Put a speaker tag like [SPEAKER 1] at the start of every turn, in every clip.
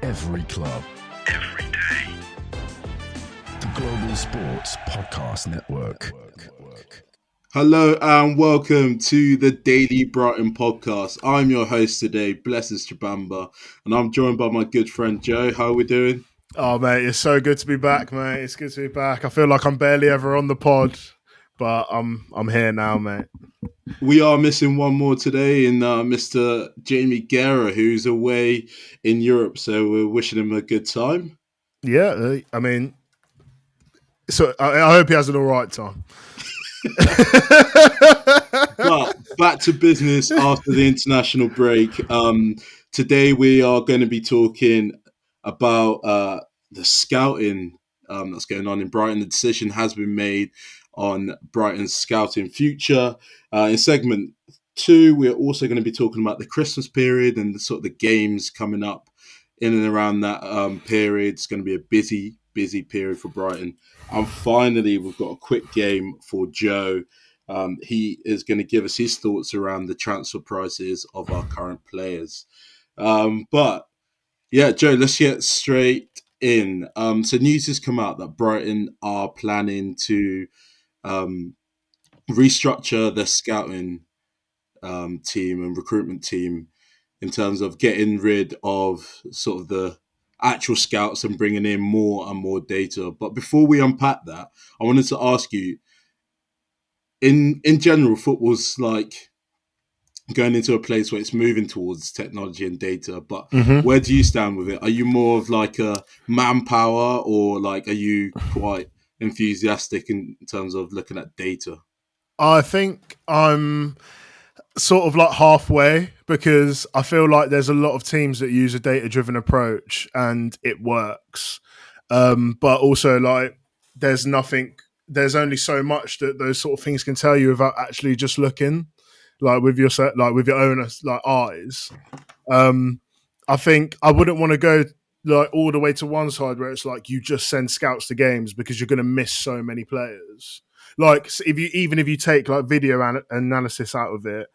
[SPEAKER 1] Every club.
[SPEAKER 2] Every day.
[SPEAKER 1] The Global Sports Podcast Network.
[SPEAKER 3] Hello and welcome to the Daily Brighton podcast. I'm your host today, Blesses Chabamba, and I'm joined by my good friend Joe. How are we doing?
[SPEAKER 4] Oh, mate, it's so good to be back, mate. It's good to be back. I feel like I'm barely ever on the pod, but I'm here now, mate.
[SPEAKER 3] We are missing one more today in Mr. Jamie Guerra, who's away in Europe, so we're wishing him a good time.
[SPEAKER 4] Yeah, I mean, so I hope he has an all right time.
[SPEAKER 3] But back to business after the international break. Today we are going to be talking about the scouting that's going on in Brighton. The decision has been made on Brighton's scouting future. In segment 2, we're also going to be talking about the Christmas period and the sort of the games coming up in and around that period. It's going to be a busy period for Brighton. And finally, we've got a quick game for Joe. He is going to give us his thoughts around the transfer prices of our current players. But yeah, Joe, let's get straight in. So news has come out that Brighton are planning to restructure their scouting team and recruitment team in terms of getting rid of sort of the actual scouts and bringing in more and more data. But before we unpack that, I wanted to ask you, in general, football's like going into a place where it's moving towards technology and data, but where do you stand with it? Are you more of like a manpower, or like are you quite enthusiastic in terms of looking at data?
[SPEAKER 4] I think I'm sort of like halfway, because I feel like there's a lot of teams that use a data-driven approach and it works. But also, like, there's only so much that those sort of things can tell you without actually just looking, like with your own like eyes. I think I wouldn't want to go like all the way to one side where it's like you just send scouts to games, because you're going to miss so many players. Like, if you take like video analysis out of it,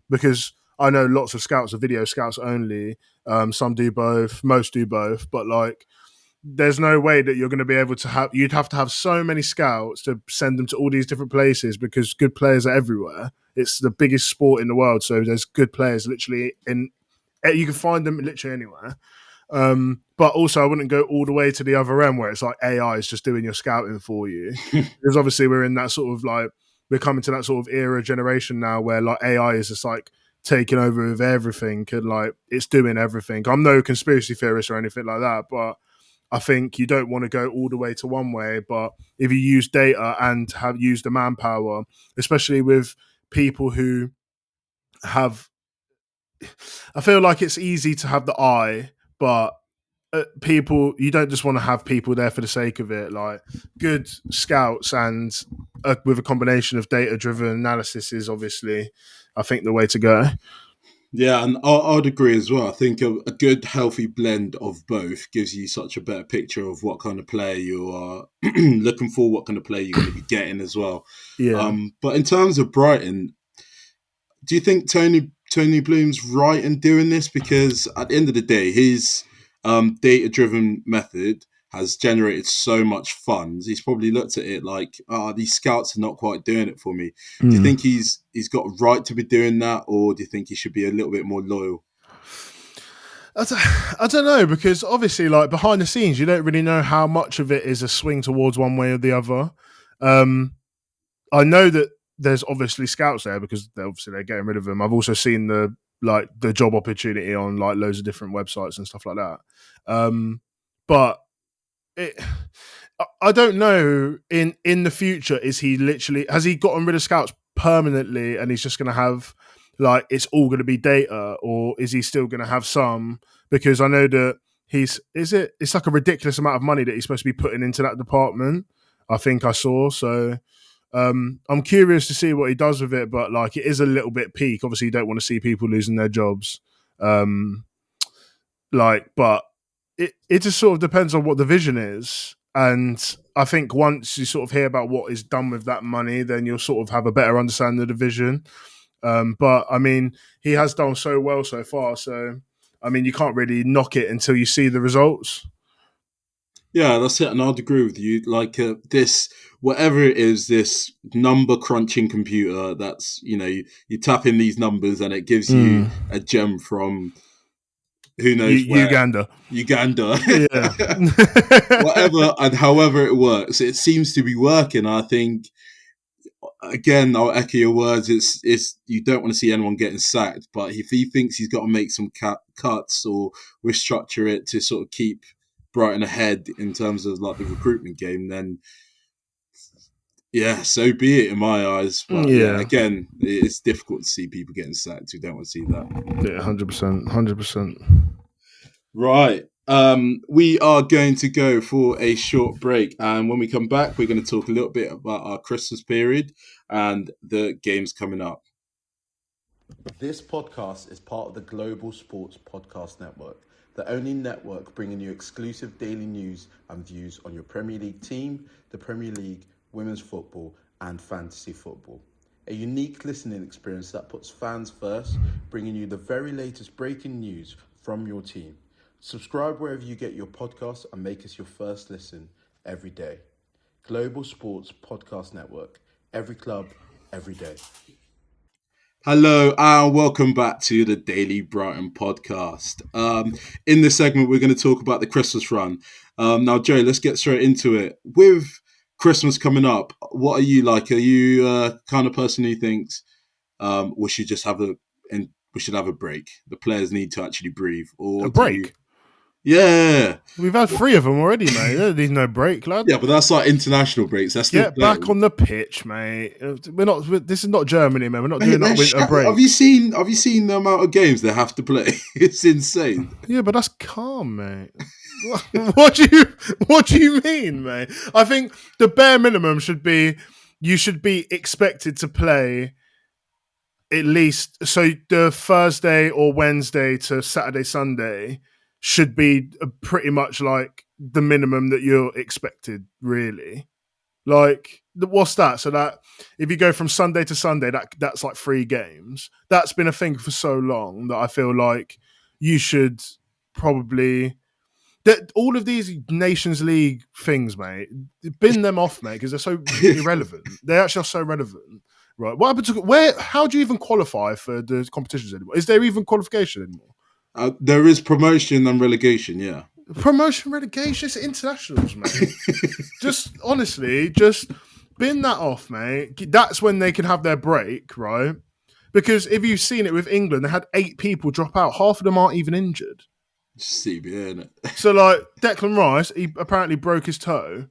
[SPEAKER 4] because I know lots of scouts are video scouts only. Some do both, most do both, but like, there's no way that you're going to be able to have. You'd have to have so many scouts to send them to all these different places, because good players are everywhere. It's the biggest sport in the world, so there's good players literally you can find them literally anywhere. But also, I wouldn't go all the way to the other end where it's like AI is just doing your scouting for you. Because obviously we're in that sort of like, we're coming to that sort of era generation now where like AI is just like taking over with everything, and like it's doing everything. I'm no conspiracy theorist or anything like that, but I think you don't want to go all the way to one way. But if you use data and have used the manpower, especially with people who have, I feel like it's easy to have the eye, but people, you don't just want to have people there for the sake of it. Like, good scouts and with a combination of data-driven analysis is obviously, I think, the way to go.
[SPEAKER 3] Yeah, and I'd agree as well. I think a good, healthy blend of both gives you such a better picture of what kind of player you are looking for, what kind of player you're going to be getting as well.
[SPEAKER 4] Yeah.
[SPEAKER 3] But in terms of Brighton, do you think Tony Bloom's right in doing this? Because at the end of the day, his data-driven method has generated so much funds. He's probably looked at it like, these scouts are not quite doing it for me. Do you think he's got a right to be doing that, or do you think he should be a little bit more loyal?
[SPEAKER 4] I don't know, because obviously, like, behind the scenes, you don't really know how much of it is a swing towards one way or the other. I know that there's obviously scouts there because they're getting rid of them. I've also seen the job opportunity on like loads of different websites and stuff like that. But I don't know. In the future, has he gotten rid of scouts permanently and he's just going to have like, it's all going to be data, or is he still going to have some? Because I know that it's like a ridiculous amount of money that he's supposed to be putting into that department, I think I saw. So I'm curious to see what he does with it, but like, it is a little bit peak. Obviously, you don't want to see people losing their jobs. But it just sort of depends on what the vision is. And I think once you sort of hear about what is done with that money, then you'll sort of have a better understanding of the vision. But I mean, he has done so well so far. So I mean, you can't really knock it until you see the results.
[SPEAKER 3] Yeah, that's it, and I'd agree with you. Like this, whatever it is, this number crunching computer. That's you tap in these numbers and it gives you a gem from who knows where,
[SPEAKER 4] Uganda.
[SPEAKER 3] Yeah, whatever and however it works, it seems to be working. I think again, I'll echo your words. It's you don't want to see anyone getting sacked, but if he thinks he's got to make some cuts or restructure it to sort of keep Brighton ahead in terms of like the recruitment game, then yeah, so be it in my eyes. But yeah, again, it's difficult to see people getting sacked who don't want to see that.
[SPEAKER 4] Yeah, 100%.
[SPEAKER 3] Right. We are going to go for a short break, and when we come back, we're going to talk a little bit about our Christmas period and the games coming up.
[SPEAKER 2] This podcast is part of the Global Sports Podcast Network, the only network bringing you exclusive daily news and views on your Premier League team, the Premier League, women's football, and fantasy football. A unique listening experience that puts fans first, bringing you the very latest breaking news from your team. Subscribe wherever you get your podcasts and make us your first listen every day. Global Sports Podcast Network. Every club, every day.
[SPEAKER 3] Hello and welcome back to the Daily Brighton podcast. In this segment, we're going to talk about the Christmas run. Now, Joe, let's get straight into it. With Christmas coming up, what are you like? Are you kind of person who thinks we should just have we should have a break? The players need to actually breathe. Or
[SPEAKER 4] a break?
[SPEAKER 3] Yeah.
[SPEAKER 4] We've had 3 of them already, mate. There's no break, lad.
[SPEAKER 3] Yeah, but that's like international breaks. That's
[SPEAKER 4] Get back on the pitch, mate. This is not Germany, man. We're not doing that winter break.
[SPEAKER 3] Have you seen the amount of games they have to play? It's insane.
[SPEAKER 4] Yeah, but that's calm, mate. What do you mean, mate? I think the bare minimum should be you should be expected to play at least, so the Thursday or Wednesday to Saturday, Sunday should be pretty much like the minimum that you're expected, really. Like, what's that? So that if you go from Sunday to Sunday, that's like 3 games. That's been a thing for so long that I feel like you should probably... all of these Nations League things, mate, bin them off, mate, because they're so irrelevant. They actually are so relevant. Right. What happened to how do you even qualify for the competitions anymore? Is there even qualification anymore?
[SPEAKER 3] There is promotion and relegation, yeah.
[SPEAKER 4] Promotion, relegation, it's internationals, mate. Just bin that off, mate. That's when they can have their break, right? Because if you've seen it with England, they had 8 people drop out. Half of them aren't even injured.
[SPEAKER 3] CBA, innit?
[SPEAKER 4] So, like, Declan Rice, he apparently broke his toe,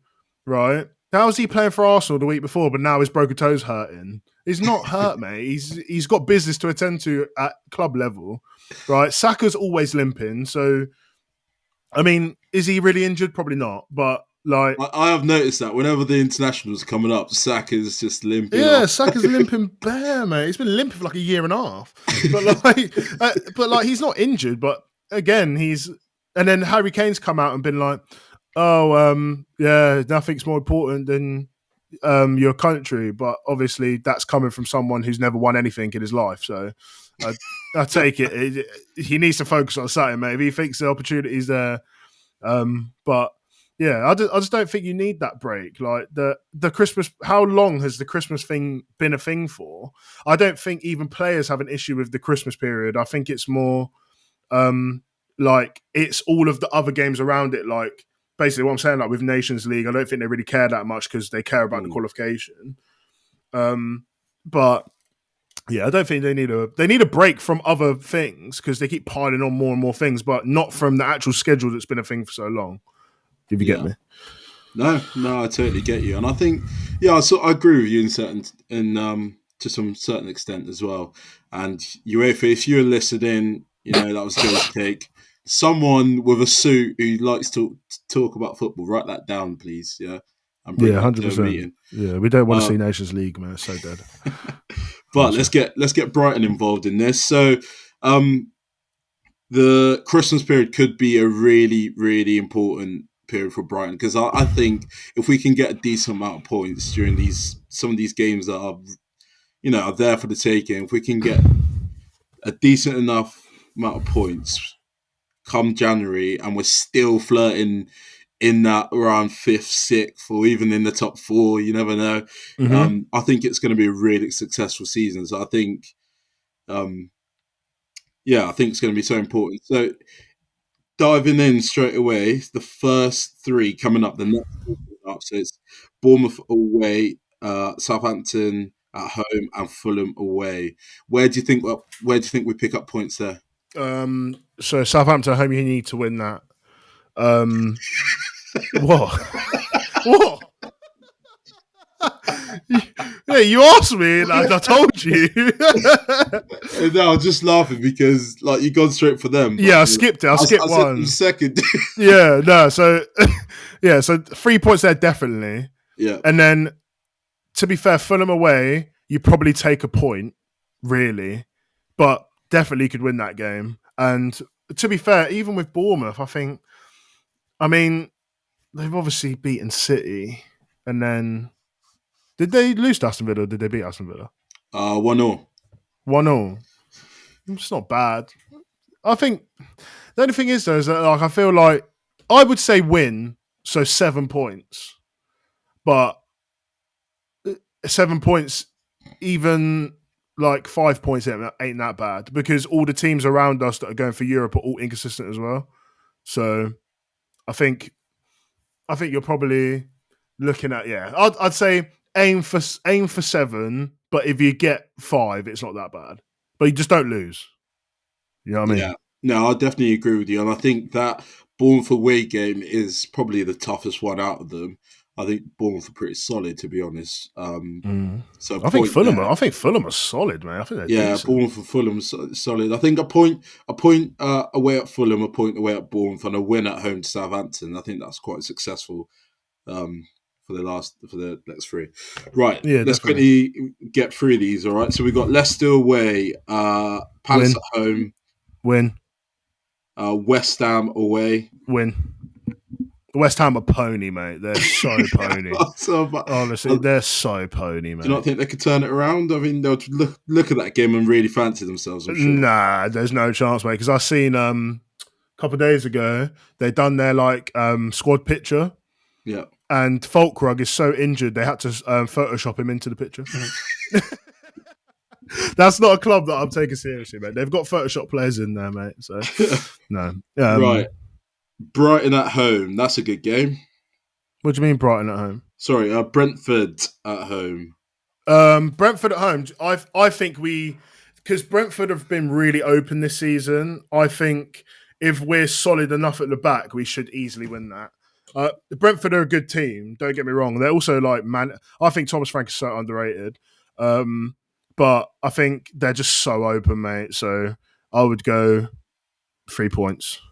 [SPEAKER 4] right? How was he playing for Arsenal the week before, but now his broken toe's hurting? He's not hurt, mate. He's got business to attend to at club level, right? Saka's always limping, so I mean, is he really injured? Probably not, but like
[SPEAKER 3] I have noticed that whenever the internationals coming up, Saka's just limping.
[SPEAKER 4] Yeah, Saka's limping bare, mate. He's been limping for like a year and a half, but like he's not injured. But again, and then Harry Kane's come out and been like, yeah, nothing's more important than your country, but obviously that's coming from someone who's never won anything in his life. So I take it. He needs to focus on something, mate. If he thinks the opportunity's there, but yeah, I just don't think you need that break. Like the Christmas. How long has the Christmas thing been a thing for? I don't think even players have an issue with the Christmas period. I think it's more like it's all of the other games around it, like. Basically, what I'm saying, like with Nations League, I don't think they really care that much because they care about the qualification. But yeah, I don't think they need a break from other things because they keep piling on more and more things, but not from the actual schedule that's been a thing for so long. If you get me?
[SPEAKER 3] No, I totally get you, and I think I agree with you to some certain extent as well. And UEFA, if you're listening, that was Joe's take. Someone with a suit who likes to talk about football, write that down, please. Yeah,
[SPEAKER 4] 100%. Yeah, we don't want to see Nations League, man. It's so dead.
[SPEAKER 3] But let's get Brighton involved in this. So, the Christmas period could be a really, really important period for Brighton because I think if we can get a decent amount of points during some of these games that are, are there for the taking, if we can get a decent enough amount of points. come January and we're still flirting in that around 5th, 6th, or even in the top 4. You never know.
[SPEAKER 4] Mm-hmm.
[SPEAKER 3] I think it's going to be a really successful season. So I think, I think it's going to be so important. So diving in straight away, the first 3 coming up, the next 4 coming up. So it's Bournemouth away, Southampton at home, and Fulham away. Where do you think we pick up points there?
[SPEAKER 4] So Southampton at home, you need to win that. What? What? Yeah, you asked me, and I told you.
[SPEAKER 3] No, I'm just laughing because like you've gone straight for them.
[SPEAKER 4] Yeah, I skipped it. I skipped
[SPEAKER 3] said
[SPEAKER 4] one.
[SPEAKER 3] them second.
[SPEAKER 4] Yeah, no. So, yeah, so 3 points there definitely.
[SPEAKER 3] Yeah,
[SPEAKER 4] And then, to be fair, Fulham away, you probably take a point, really, but definitely could win that game. And to be fair, even with Bournemouth, I mean, they've obviously beaten City, and then did they lose to Aston Villa or did they beat Aston Villa?
[SPEAKER 3] 1-0.
[SPEAKER 4] 1-0. It's not bad. I think the only thing is though is that like I feel like I would say win, so 7 points, but 7 points, even like 5 points ain't that bad because all the teams around us that are going for Europe are all inconsistent as well. So I think you're probably looking at I'd say aim for 7, but if you get 5, it's not that bad. But you just don't lose. You know what I mean?
[SPEAKER 3] Yeah, no, I definitely agree with you, and I think that Bournemouth away game is probably the toughest one out of them. I think Bournemouth are pretty solid, to be honest. So
[SPEAKER 4] I think Fulham.
[SPEAKER 3] there.
[SPEAKER 4] I think Fulham are solid, man. I think they're decent.
[SPEAKER 3] Bournemouth and Fulham solid. I think a point away at Fulham, a point away at Bournemouth, and a win at home to Southampton. I think that's quite successful for the next 3. Right,
[SPEAKER 4] Yeah,
[SPEAKER 3] let's
[SPEAKER 4] definitely.
[SPEAKER 3] quickly get through these. All right, so we've got Leicester away, Palace at home,
[SPEAKER 4] Win.
[SPEAKER 3] West Ham away.
[SPEAKER 4] Win. West Ham are pony, mate. They're so pony. Honestly, they're so pony, mate.
[SPEAKER 3] Do you not think they could turn it around? I mean, they'll look at that game and really fancy themselves, I'm sure.
[SPEAKER 4] Nah, there's no chance, mate. Because I seen a couple of days ago they done their squad picture.
[SPEAKER 3] Yeah.
[SPEAKER 4] And Folkrug is so injured they had to Photoshop him into the picture. That's not a club that I'm taking seriously, mate. They've got Photoshop players in there, mate. So no.
[SPEAKER 3] Right. Brighton at home. That's a good game.
[SPEAKER 4] What do you mean Brighton at home?
[SPEAKER 3] Sorry, Brentford at home.
[SPEAKER 4] Brentford at home. I think because Brentford have been really open this season. I think if we're solid enough at the back, we should easily win that. Brentford are a good team. Don't get me wrong. They're also I think Thomas Frank is so underrated. But I think they're just so open, mate. So I would go 3 points.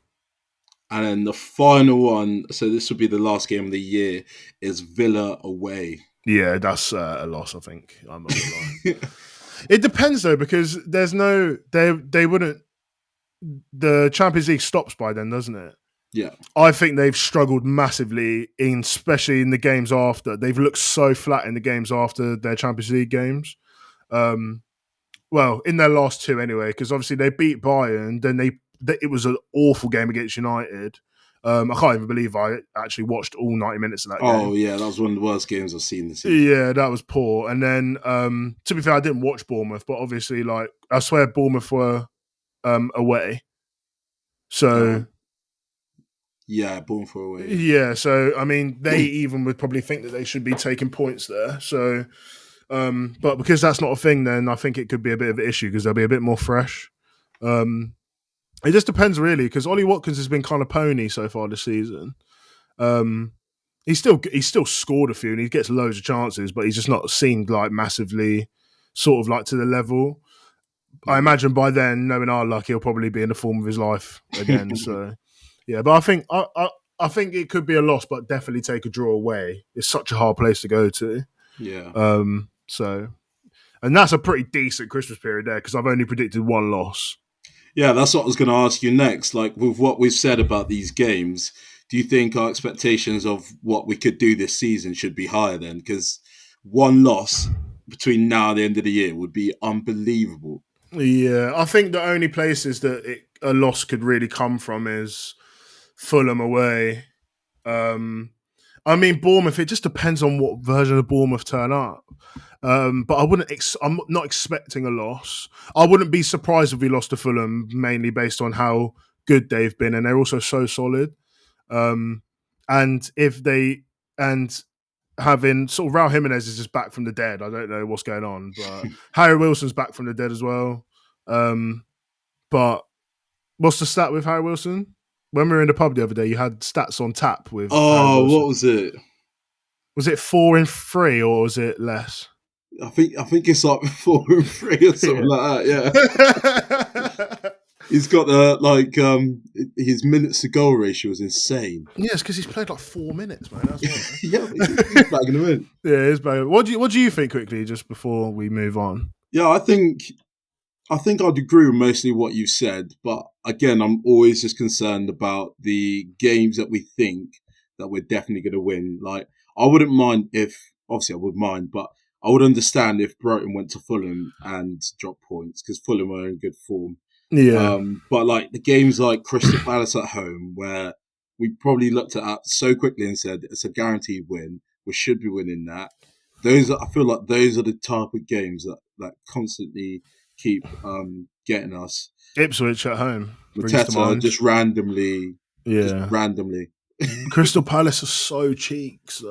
[SPEAKER 3] And then the final one, so this will be the last game of the year, is Villa away.
[SPEAKER 4] Yeah, that's a loss, I think. I'm not gonna lie. It depends though, because there's they wouldn't. The Champions League stops by then, doesn't it?
[SPEAKER 3] Yeah.
[SPEAKER 4] I think they've struggled massively, especially in the games after. They've looked so flat in the games after their Champions League games. Well, in their last 2 anyway, because obviously they beat Bayern, then it was an awful game against United. I can't even believe I actually watched all 90 minutes of that game.
[SPEAKER 3] Oh, yeah, that was one of the worst games I've seen this season.
[SPEAKER 4] Yeah, that was poor. And then, to be fair, I didn't watch Bournemouth, but obviously, I swear Bournemouth were away. So...
[SPEAKER 3] Yeah, Bournemouth were away.
[SPEAKER 4] Yeah, so, I mean, they even would probably think that they should be taking points there. So, but because that's not a thing, then I think it could be a bit of an issue because they'll be a bit more fresh. It just depends really, because Ollie Watkins has been kind of pony so far this season. He's still scored a few and he gets loads of chances, but he's just not seemed massively sort of to the level. I imagine by then, knowing our luck, he'll probably be in the form of his life again. So yeah, but I think it could be a loss, but definitely take a draw away. It's such a hard place to go to.
[SPEAKER 3] Yeah.
[SPEAKER 4] So, and that's a pretty decent Christmas period there because I've only predicted 1 loss.
[SPEAKER 3] Yeah, that's what I was going to ask you next. With what we've said about these games, do you think our expectations of what we could do this season should be higher then? Because 1 loss between now and the end of the year would be unbelievable.
[SPEAKER 4] Yeah, I think the only places that a loss could really come from is Fulham away. I mean, Bournemouth. It just depends on what version of Bournemouth turn up. But I wouldn't. I'm not expecting a loss. I wouldn't be surprised if we lost to Fulham, mainly based on how good they've been, and they're also so solid. And if they and having sort of Raul Jimenez is just back from the dead. I don't know what's going on, but Harry Wilson's back from the dead as well. But what's the stat with Harry Wilson? When we were in the pub the other day, you had stats on tap with Harry
[SPEAKER 3] Oh,
[SPEAKER 4] Wilson.
[SPEAKER 3] what was it?
[SPEAKER 4] Was it 4 in 3 or was it less?
[SPEAKER 3] I think it's like 4 and 3 or something like that. Yeah, he's got his minutes to goal ratio is insane.
[SPEAKER 4] Yes, because he's played like 4 minutes, man. That's why.
[SPEAKER 3] Yeah, he's bagging them in.
[SPEAKER 4] Yeah, it's bad. What do you think quickly, just before we move on?
[SPEAKER 3] Yeah, I think I'd agree with mostly what you said, but again, I'm always just concerned about the games that we think that we're definitely going to win. Like, I wouldn't mind obviously I would mind, but I would understand if Brighton went to Fulham and dropped points because Fulham are in good form.
[SPEAKER 4] Yeah.
[SPEAKER 3] But like the games like Crystal Palace at home, where we probably looked at that so quickly and said it's a guaranteed win, we should be winning that. I feel like those are the type of games that constantly keep getting us.
[SPEAKER 4] Ipswich at home.
[SPEAKER 3] Mateta just randomly.
[SPEAKER 4] Crystal Palace are so cheeks, though.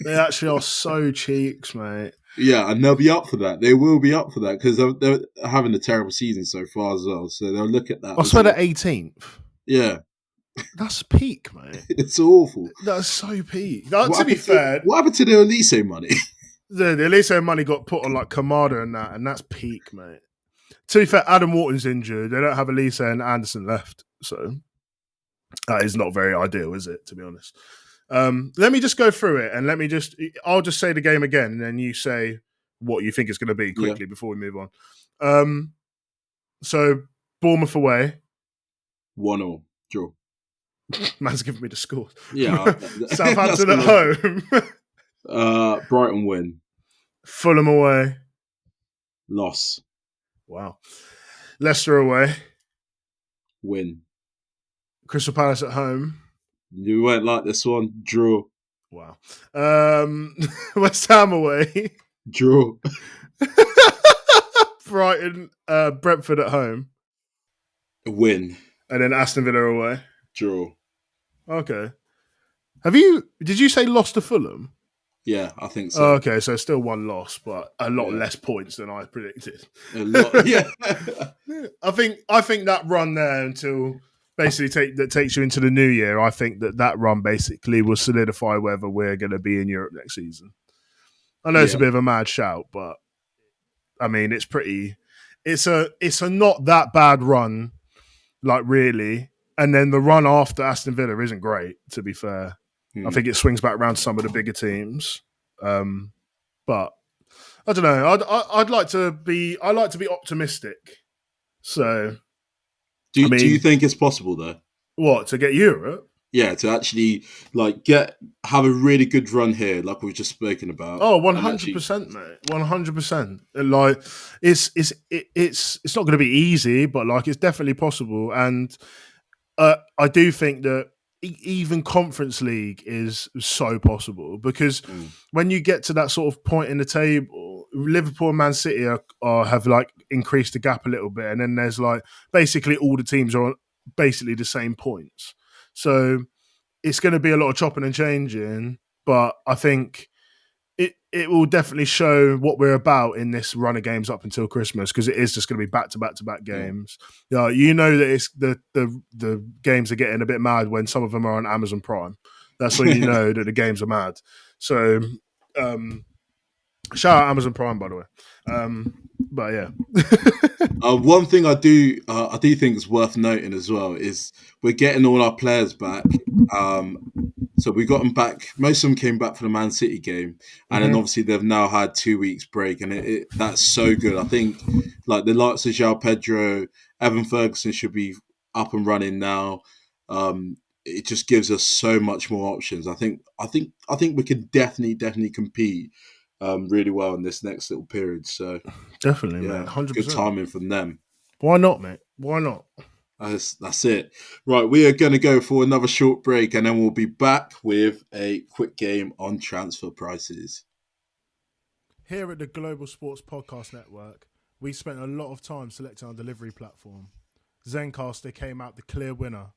[SPEAKER 4] They actually are so cheeks, mate.
[SPEAKER 3] Yeah, and they'll be up for that. They will be up for that because they're having a terrible season so far as well. So they'll look at that.
[SPEAKER 4] I swear they're 18th.
[SPEAKER 3] Yeah.
[SPEAKER 4] That's peak, mate.
[SPEAKER 3] It's awful.
[SPEAKER 4] That's so peak. To be fair,
[SPEAKER 3] what happened to the Elise money?
[SPEAKER 4] The Elise money got put on like Kamada and that's peak, mate. To be fair, Adam Wharton's injured. They don't have Elise and Anderson left. So that is not very ideal, is it, to be honest? Let me just go through it and I'll just say the game again and then you say what you think it's going to be quickly before we move on. So Bournemouth away.
[SPEAKER 3] 1-1 draw.
[SPEAKER 4] Man's giving me the score.
[SPEAKER 3] Yeah.
[SPEAKER 4] Southampton at home.
[SPEAKER 3] Brighton win.
[SPEAKER 4] Fulham away.
[SPEAKER 3] Loss.
[SPEAKER 4] Wow. Leicester away.
[SPEAKER 3] Win.
[SPEAKER 4] Crystal Palace at home.
[SPEAKER 3] You won't like this one. Draw.
[SPEAKER 4] Wow. West Ham away.
[SPEAKER 3] Draw.
[SPEAKER 4] Brighton, Brentford at home.
[SPEAKER 3] Win.
[SPEAKER 4] And then Aston Villa away.
[SPEAKER 3] Draw.
[SPEAKER 4] Okay. Did you say lost to Fulham?
[SPEAKER 3] Yeah, I think so.
[SPEAKER 4] Okay, so still one loss, but a lot less points than I predicted.
[SPEAKER 3] A lot, yeah.
[SPEAKER 4] I think that run there until basically that takes you into the new year. I think that run basically will solidify whether we're going to be in Europe next season. I know it's a bit of a mad shout, but I mean it's a not that bad run, like really. And then the run after Aston Villa isn't great, to be fair. I think it swings back around to some of the bigger teams, but I don't know. I'd like to be optimistic. So,
[SPEAKER 3] do you think it's possible though?
[SPEAKER 4] What, to get Europe?
[SPEAKER 3] Yeah, to actually have a really good run here, like we've just spoken about.
[SPEAKER 4] Oh, 100%, mate. 100%. Like it's not going to be easy, but like it's definitely possible. And I do think that even Conference League is so possible because when you get to that sort of point in the table, Liverpool and Man City have like increased the gap a little bit, and then there's like basically all the teams are on basically the same points. So it's going to be a lot of chopping and changing, but I think it will definitely show what we're about in this run of games up until Christmas because it is just going to be back-to-back games. Yeah, you know that it's the games are getting a bit mad when some of them are on Amazon Prime. That's when you know that the games are mad. So shout out Amazon Prime, by the way. But yeah.
[SPEAKER 3] One thing I do think is worth noting as well is we're getting all our players back. So we got them back. Most of them came back for the Man City game, and then obviously they've now had 2 weeks break, and that's so good. I think like the likes of João Pedro, Evan Ferguson should be up and running now. It just gives us so much more options. I think we can definitely compete really well in this next little period. So
[SPEAKER 4] Definitely,
[SPEAKER 3] yeah,
[SPEAKER 4] mate. 100%.
[SPEAKER 3] good timing from them.
[SPEAKER 4] Why not, mate? Why not?
[SPEAKER 3] That's it. Right, we are going to go for another short break, and then we'll be back with a quick game on transfer prices.
[SPEAKER 4] Here at the Global Sports Podcast Network, we spent a lot of time selecting our delivery platform. Zencastr came out the clear winner.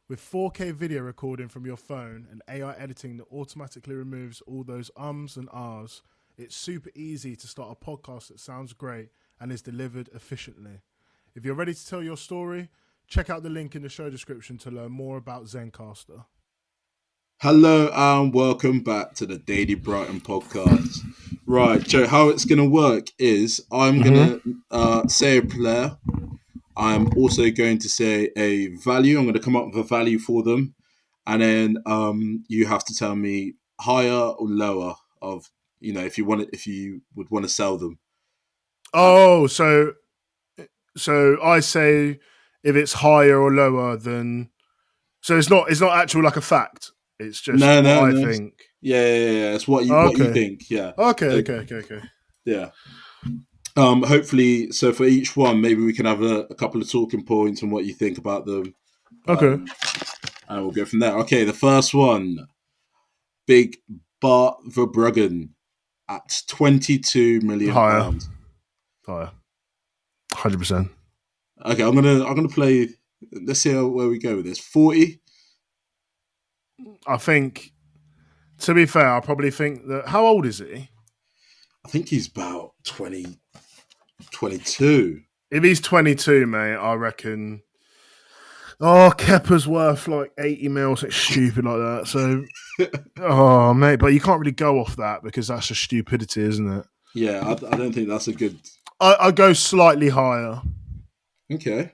[SPEAKER 4] With 4K video recording from your phone and AI editing that automatically removes all those ums and ahs, it's super easy to start a podcast that sounds great and is delivered efficiently. If you're ready to tell your story, check out the link in the show description to learn more about Zencastr.
[SPEAKER 3] Hello and welcome back to the Daily Brighton podcast. Right, Joe, how it's going to work is I'm going to say a player. I'm also going to say a value. I'm going to come up with a value for them. And then you have to tell me higher or lower of, if you would want to sell them.
[SPEAKER 4] Oh, so I say if it's higher or lower than, so it's not actual like a fact. It's just what I think.
[SPEAKER 3] Yeah. It's what you think. Yeah.
[SPEAKER 4] Okay.
[SPEAKER 3] Yeah. Hopefully, so for each one, maybe we can have a couple of talking points on what you think about them.
[SPEAKER 4] Okay.
[SPEAKER 3] And we'll go from there. Okay, the first one, Big Bart Verbruggen at £22 million.
[SPEAKER 4] Higher. 100%.
[SPEAKER 3] Okay, I'm gonna play. Let's see where we go with this. 40.
[SPEAKER 4] I think, to be fair, I probably think that. How old is he?
[SPEAKER 3] I think he's about 20, 22.
[SPEAKER 4] If he's 22, mate, I reckon. Oh, Kepa's worth like 80 mil, something stupid like that. So, oh, mate, but you can't really go off that because that's just stupidity, isn't it?
[SPEAKER 3] Yeah, I don't think that's a good.
[SPEAKER 4] I go slightly higher.
[SPEAKER 3] Okay.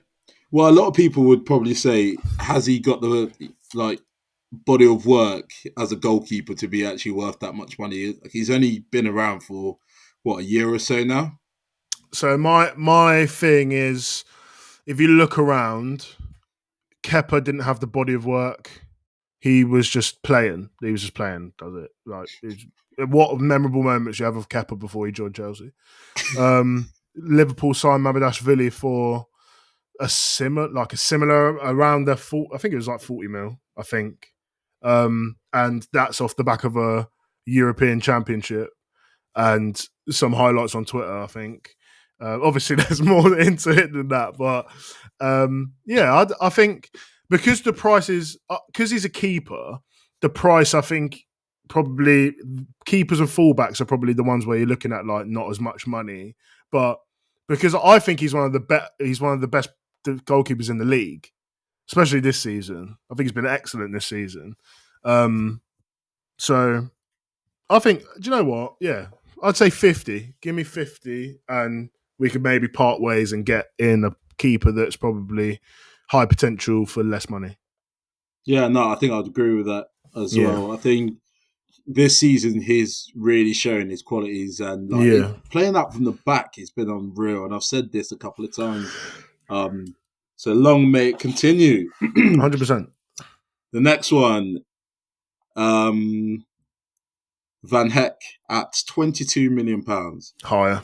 [SPEAKER 3] Well, a lot of people would probably say, has he got the body of work as a goalkeeper to be actually worth that much money? He's only been around for a year or so now.
[SPEAKER 4] So my thing is, if you look around, Kepa didn't have the body of work. He was just playing. Does it? What memorable moments you have of Kepa before he joined Chelsea? Liverpool signed Mamardashvili for a similar around I think it was like 40 mil, I think. And that's off the back of a European Championship and some highlights on Twitter, I think. Obviously, there's more into it than that, but I think because the price is because he's a keeper, the price I think probably keepers and fullbacks are probably the ones where you're looking at like not as much money, but because I think he's one of the best goalkeepers in the league, especially this season. I think he's been excellent this season. So I think, do you know what? Yeah, I'd say 50. Give me 50 and we could maybe part ways and get in a keeper that's probably high potential for less money.
[SPEAKER 3] Yeah, no, I think I'd agree with that as well. I think this season he's really shown his qualities and playing that from the back has been unreal. And I've said this a couple of times. So long may it continue.
[SPEAKER 4] 100%.
[SPEAKER 3] The next one, Van Heck at £22 million.
[SPEAKER 4] Higher.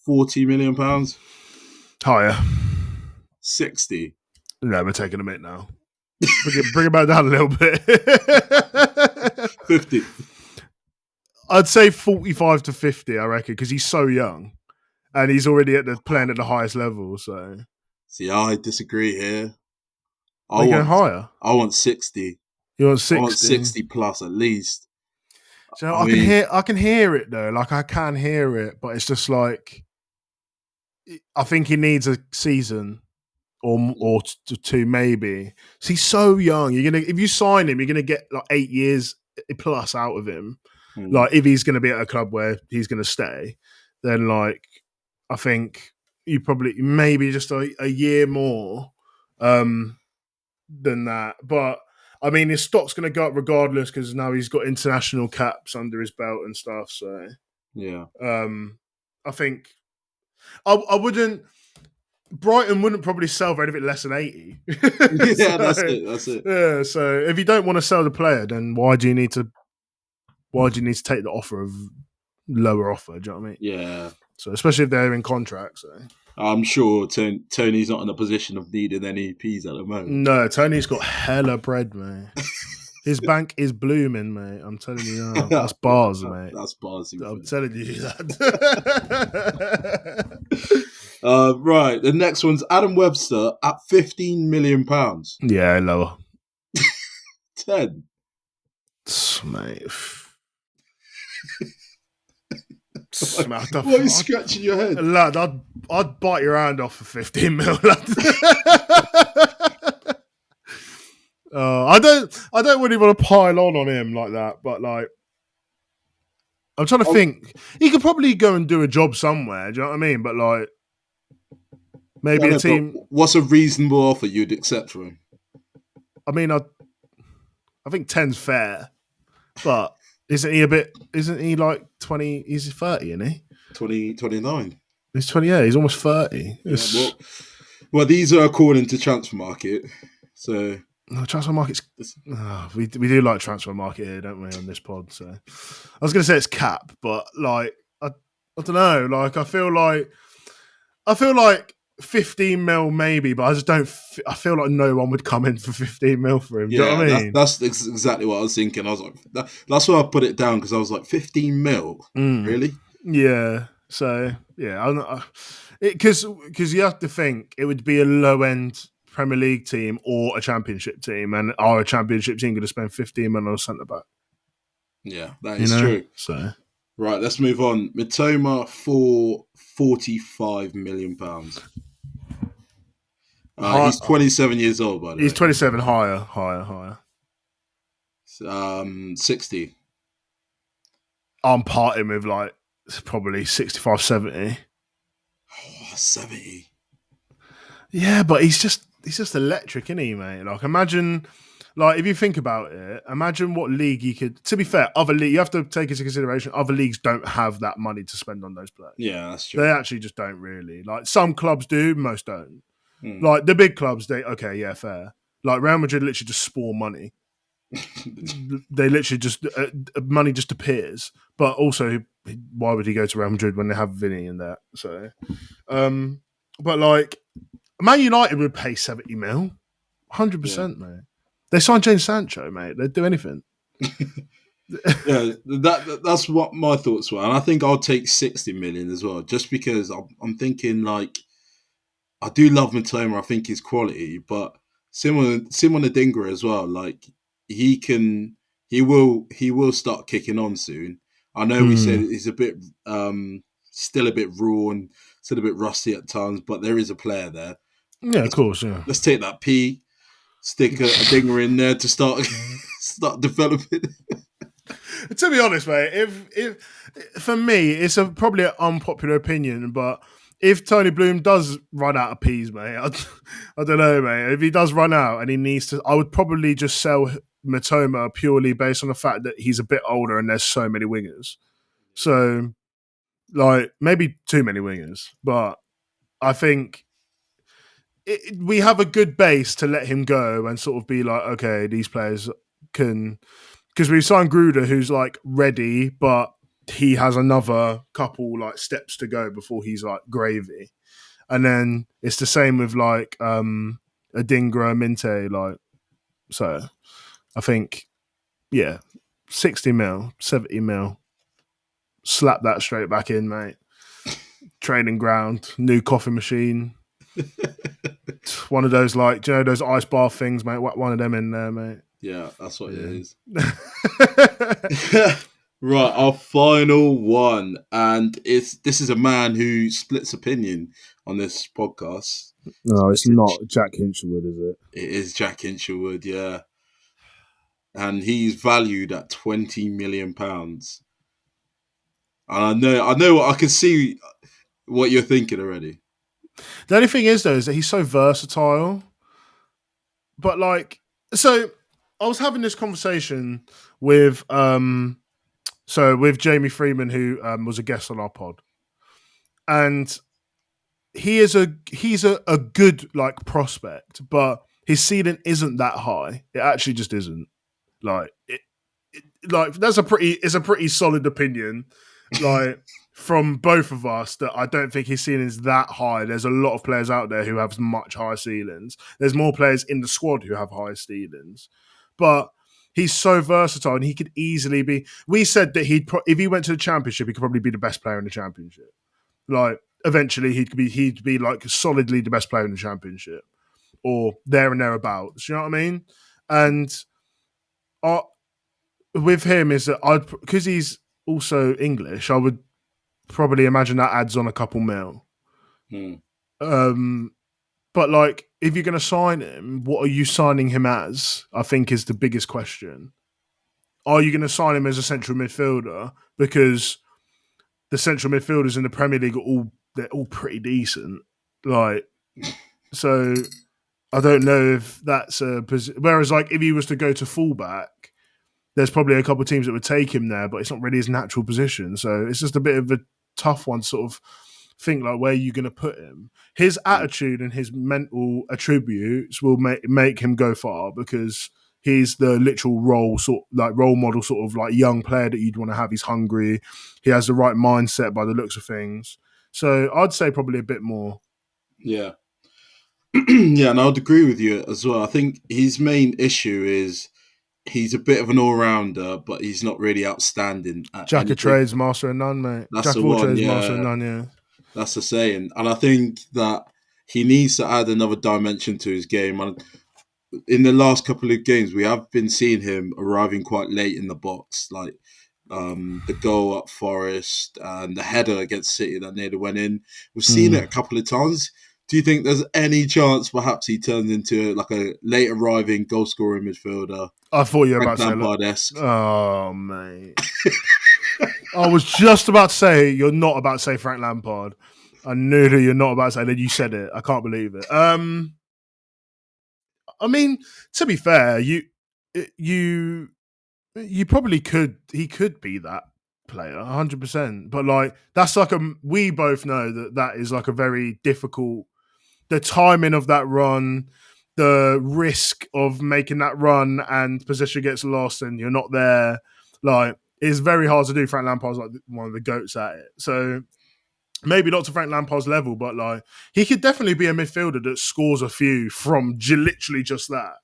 [SPEAKER 3] £40 million.
[SPEAKER 4] Higher.
[SPEAKER 3] 60.
[SPEAKER 4] No, we're taking a minute now. Bring it back down a little bit.
[SPEAKER 3] 50.
[SPEAKER 4] I'd say 45 to 50, I reckon, because he's so young and he's already playing at the highest level. So,
[SPEAKER 3] see, I disagree here.
[SPEAKER 4] I want higher.
[SPEAKER 3] I want 60.
[SPEAKER 4] You want 60?
[SPEAKER 3] I want 60 plus at least.
[SPEAKER 4] So I can hear it though. Like I can hear it, but it's just like I think he needs a season or two maybe. So he's so young. If you sign him, you're gonna get like 8 years plus out of him. Like if he's gonna be at a club where he's gonna stay, then like I think you probably maybe just a year more than that. But I mean, his stock's going to go up regardless because now he's got international caps under his belt and stuff. So
[SPEAKER 3] yeah,
[SPEAKER 4] I think I wouldn't. Brighton wouldn't probably sell for anything less than 80.
[SPEAKER 3] Yeah, that's it.
[SPEAKER 4] Yeah, so if you don't want to sell the player, then why do you need to why do you need to take the offer of lower offer? Do you know what I mean?
[SPEAKER 3] Yeah.
[SPEAKER 4] So especially if they're in contract. So.
[SPEAKER 3] I'm sure Tony's not in a position of needing any Ps at the moment.
[SPEAKER 4] No, Tony's got hella bread, mate. His bank is blooming, mate. I'm telling you now. That's bars, mate.
[SPEAKER 3] That's bars.
[SPEAKER 4] I'm telling you that.
[SPEAKER 3] Right. The next one's Adam Webster at £15 million.
[SPEAKER 4] Yeah, lower.
[SPEAKER 3] 10.
[SPEAKER 4] Mate.
[SPEAKER 3] What are you scratching your head?
[SPEAKER 4] Lad, I'd bite your hand off for 15 mil, lad. I don't really want to pile on him like that, but like, I'm trying to think. He could probably go and do a job somewhere. Do you know what I mean? But like, maybe a team.
[SPEAKER 3] What's a reasonable offer you'd accept for him?
[SPEAKER 4] I mean, I think 10's fair, but isn't he like 20? He's 30, isn't he?
[SPEAKER 3] 29.
[SPEAKER 4] He's 28. He's almost 30.
[SPEAKER 3] Yeah, well, these are according to Transfer Market. So
[SPEAKER 4] no, Transfer Market's. We do like Transfer Market here, don't we, on this pod? So I was going to say it's cap, but like I don't know. Like I feel like 15 mil maybe, but I just don't. I feel like no one would come in for 15 mil for him. Do you know what I mean?
[SPEAKER 3] That's exactly what I was thinking. I was like, that's why I put it down, because I was like, 15 mil, really?
[SPEAKER 4] Yeah. So yeah, because you have to think it would be a low end Premier League team or a Championship team, and are a Championship team going to spend 15 million on a centre back? Yeah,
[SPEAKER 3] that is true.
[SPEAKER 4] So
[SPEAKER 3] right, let's move on. Mitoma for £45 million. He's 27 years old, by the way.
[SPEAKER 4] He's 27. Higher.
[SPEAKER 3] 60.
[SPEAKER 4] I'm parting with like probably 65, 70.
[SPEAKER 3] Oh, 70.
[SPEAKER 4] Yeah, but he's just electric, isn't he, mate? Like, imagine, like, if you think about it, imagine what league he could. To be fair, other league, you have to take into consideration other leagues don't have that money to spend on those players.
[SPEAKER 3] Yeah, that's true.
[SPEAKER 4] They actually just don't really. Like, some clubs do, most don't. Like the big clubs, fair. Like Real Madrid literally just spawn money. They literally just money just appears. But also, why would he go to Real Madrid when they have Vinny in there? So, but like Man United would pay 70 mil, 100%, mate. They signed Jadon Sancho, mate. They'd do anything.
[SPEAKER 3] Yeah, that's what my thoughts were, and I think I'll take 60 million as well, just because I'm thinking like. I do love Mitoma. I think he's quality, but Simon Adingra as well. Like he will start kicking on soon. I know we said he's a bit still a bit raw and still a bit rusty at times, but there is a player there.
[SPEAKER 4] Yeah, of course. Yeah,
[SPEAKER 3] let's take that P, stick Adingra in there to start developing.
[SPEAKER 4] To be honest, mate, if for me, it's probably an unpopular opinion, but. If Tony Bloom does run out of peas, mate, I don't know, mate. If he does run out and he needs to, I would probably just sell Mitoma purely based on the fact that he's a bit older and there's so many wingers. So, like, maybe too many wingers. But I think we have a good base to let him go and sort of be like, okay, these players can... Because we've signed Gruder, who's, like, ready, but... he has another couple like steps to go before he's like gravy, and then it's the same with like Adingra, Minte, like so. I think 60 mil, 70 mil, slap that straight back in, mate. Training ground, new coffee machine, one of those like do you know those ice bar things, mate. One of them in there, mate.
[SPEAKER 3] Yeah, that's what it is. Right, our final one, and this is a man who splits opinion on this podcast.
[SPEAKER 4] No, it's not Jack Hincherwood, is it?
[SPEAKER 3] It is Jack Hincherwood, yeah, and he's valued at £20 million. And I know, I can see what you're thinking already.
[SPEAKER 4] The only thing is, though, is that he's so versatile. But like, so I was having this conversation with. With Jamie Freeman, who was a guest on our pod, and he's a good like prospect, but his ceiling isn't that high. It actually just isn't. Like like it's a pretty solid opinion, like from both of us, that I don't think his ceiling is that high. There's a lot of players out there who have much higher ceilings. There's more players in the squad who have higher ceilings, but he's so versatile and he could easily be. We said that if he went to the championship, he could probably be the best player in the championship. Like eventually, he'd be like solidly the best player in the championship, or there and thereabouts. You know what I mean? And with him is that because he's also English, I would probably imagine that adds on a couple mil. But like, if you're going to sign him, what are you signing him as? I think is the biggest question. Are you going to sign him as a central midfielder? Because the central midfielders in the Premier League they're all pretty decent. Like, so I don't know if that's a position. Whereas, like, if he was to go to fullback, there's probably a couple of teams that would take him there, but it's not really his natural position. So it's just a bit of a tough one to sort of think, like, where are you going to put him? His attitude and his mental attributes will make him go far, because he's the literal role model, sort of like young player that you'd want to have. He's hungry. He has the right mindset by the looks of things. So I'd say probably a bit more.
[SPEAKER 3] Yeah. Yeah, and I'd agree with you as well. I think his main issue is he's a bit of an all-rounder, but he's not really outstanding at
[SPEAKER 4] Jack
[SPEAKER 3] anything.
[SPEAKER 4] of trades, master of none, mate.
[SPEAKER 3] That's
[SPEAKER 4] Jack
[SPEAKER 3] the
[SPEAKER 4] of all
[SPEAKER 3] one,
[SPEAKER 4] trades,
[SPEAKER 3] yeah.
[SPEAKER 4] master of none, yeah.
[SPEAKER 3] That's the saying. And I think that he needs to add another dimension to his game. And in the last couple of games, we have been seeing him arriving quite late in the box, like the goal at Forest and the header against City that nearly went in. We've seen it a couple of times. Do you think there's any chance perhaps he turns into like a late arriving goal scoring midfielder?
[SPEAKER 4] I thought you were about to say
[SPEAKER 3] Lampard-esque.
[SPEAKER 4] Oh, mate. I was just about to say you're not about to say Frank Lampard. I knew that you're not about to say. Then you said it. I can't believe it. I mean, to be fair, you probably could. He could be that player, 100%. But like, that's like we both know that is like a very difficult. The timing of that run, the risk of making that run, and possession gets lost, and you're not there. Like, it's very hard to do. Frank Lampard's like one of the goats at it. So maybe not to Frank Lampard's level, but like, he could definitely be a midfielder that scores a few from literally just that.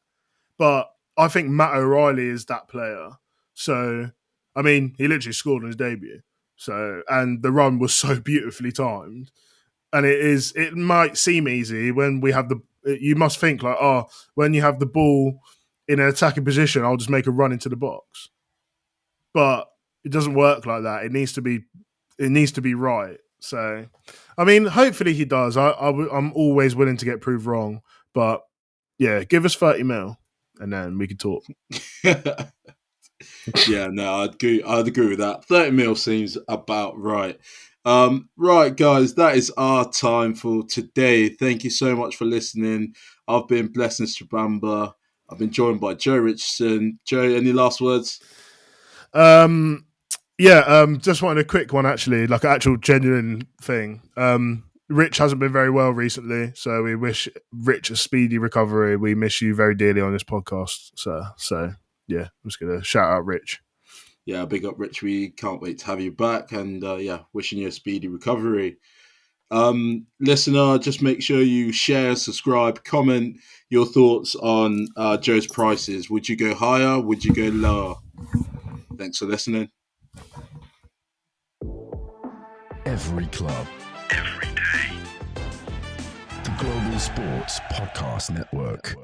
[SPEAKER 4] But I think Matt O'Reilly is that player. So, I mean, he literally scored on his debut. So, and the run was so beautifully timed. And it might seem easy when we have you must think like, oh, when you have the ball in an attacking position, I'll just make a run into the box. But it doesn't work like that. It needs to be right. So, I mean, hopefully he does. I'm always willing to get proved wrong. But yeah, give us 30 mil and then we can talk.
[SPEAKER 3] Yeah, no, I'd agree with that. 30 mil seems about right. Right, guys, that is our time for today. Thank you so much for listening. I've been Blessing Strabamba. I've been joined by Joe Richardson. Joe, any last words?
[SPEAKER 4] Just wanted a quick one, actually, like an actual genuine thing. Rich hasn't been very well recently, so we wish Rich a speedy recovery. We miss you very dearly on this podcast. So yeah, I'm just going to shout out Rich.
[SPEAKER 3] Yeah, big up, Rich. We can't wait to have you back. And wishing you a speedy recovery. Listener, just make sure you share, subscribe, comment your thoughts on Joe's prices. Would you go higher? Would you go lower? Thanks for listening.
[SPEAKER 1] Every club, every day. The Global Sports Podcast Network.